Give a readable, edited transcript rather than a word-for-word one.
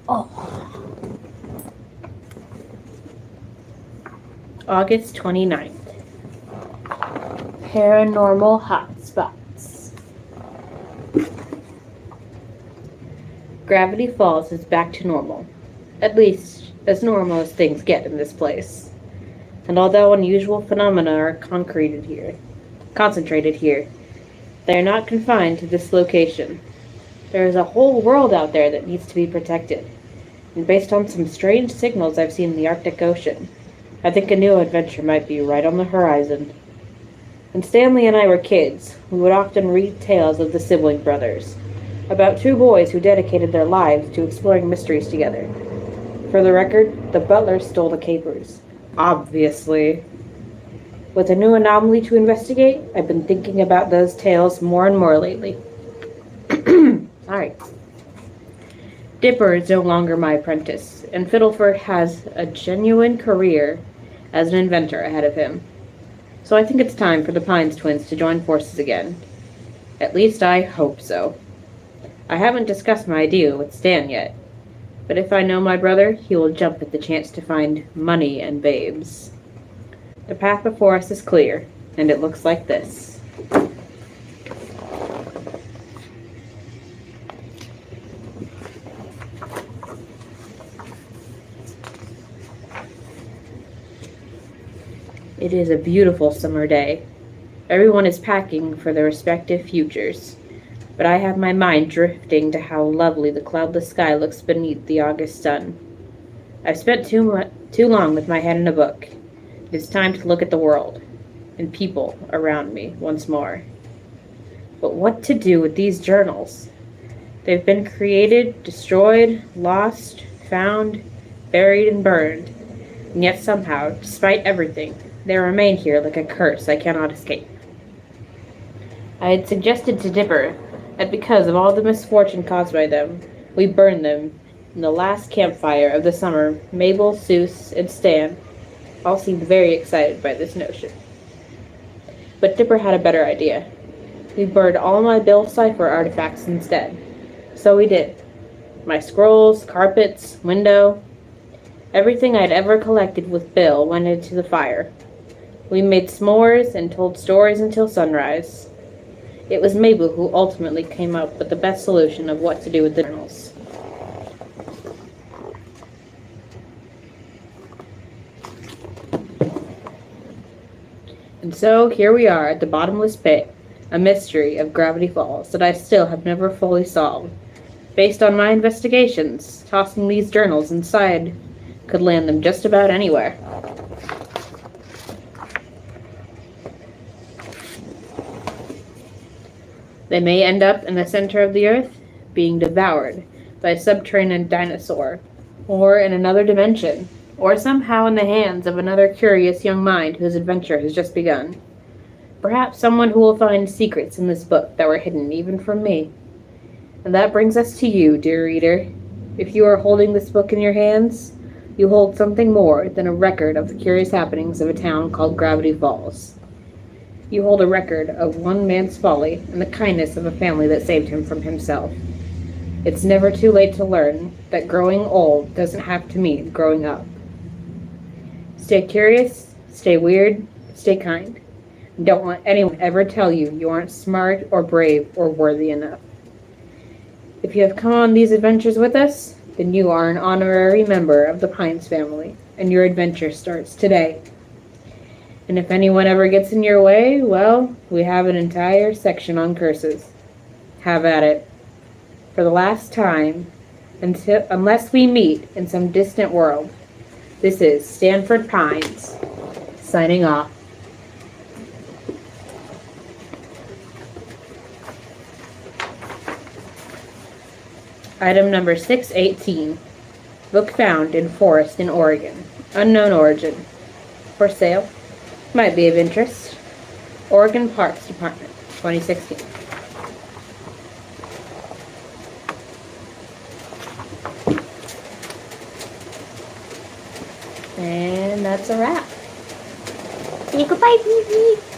Oh. August 29th. Paranormal hotspots. Gravity Falls is back to normal. At least, as normal as things get in this place. And although unusual phenomena are concentrated here, they are not confined to this location. There is a whole world out there that needs to be protected. And based on some strange signals I've seen in the Arctic Ocean, I think a new adventure might be right on the horizon. When Stanley and I were kids, we would often read tales of the sibling brothers, about two boys who dedicated their lives to exploring mysteries together. For the record, the butlers stole the capers. Obviously. With a new anomaly to investigate, I've been thinking about those tales more and more lately. Sorry. Dipper is no longer my apprentice, and Fiddleford has a genuine career as an inventor ahead of him. So I think it's time for the Pines twins to join forces again. At least I hope so. I haven't discussed my idea with Stan yet, but if I know my brother, he will jump at the chance to find money and babes. The path before us is clear, and it looks like this. It is a beautiful summer day. Everyone is packing for their respective futures, but I have my mind drifting to how lovely the cloudless sky looks beneath the August sun. I've spent too long with my head in a book. It is time to look at the world and people around me once more. But what to do with these journals? They've been created, destroyed, lost, found, buried, and burned, and yet somehow, despite everything, they remain here like a curse I cannot escape. I had suggested to Dipper that because of all the misfortune caused by them, we burn them in the last campfire of the summer. Mabel, Seuss, and Stan all seemed very excited by this notion. But Dipper had a better idea. We burned all my Bill Cipher artifacts instead. So we did. My scrolls, carpets, window, everything I'd ever collected with Bill went into the fire. We made s'mores and told stories until sunrise. It was Mabel who ultimately came up with the best solution of what to do with the journals. And so here we are at the bottomless pit, a mystery of Gravity Falls that I still have never fully solved. Based on my investigations, tossing these journals inside could land them just about anywhere. They may end up in the center of the earth, being devoured by a subterranean dinosaur, or in another dimension, or somehow in the hands of another curious young mind whose adventure has just begun. Perhaps someone who will find secrets in this book that were hidden even from me. And that brings us to you, dear reader. If you are holding this book in your hands, you hold something more than a record of the curious happenings of a town called Gravity Falls. You hold a record of one man's folly and the kindness of a family that saved him from himself. It's never too late to learn that growing old doesn't have to mean growing up. Stay curious, stay weird, stay kind. Don't let anyone ever tell you aren't smart or brave or worthy enough. If you have come on these adventures with us, then you are an honorary member of the Pines family, and your adventure starts today. And if anyone ever gets in your way, well, we have an entire section on curses. Have at it. For the last time, unless we meet in some distant world, this is Stanford Pines, signing off. Item number 618. Book found in forest in Oregon. Unknown origin. For sale. Might be of interest. Oregon Parks Department, 2016. And that's a wrap. Say goodbye, Phoebe.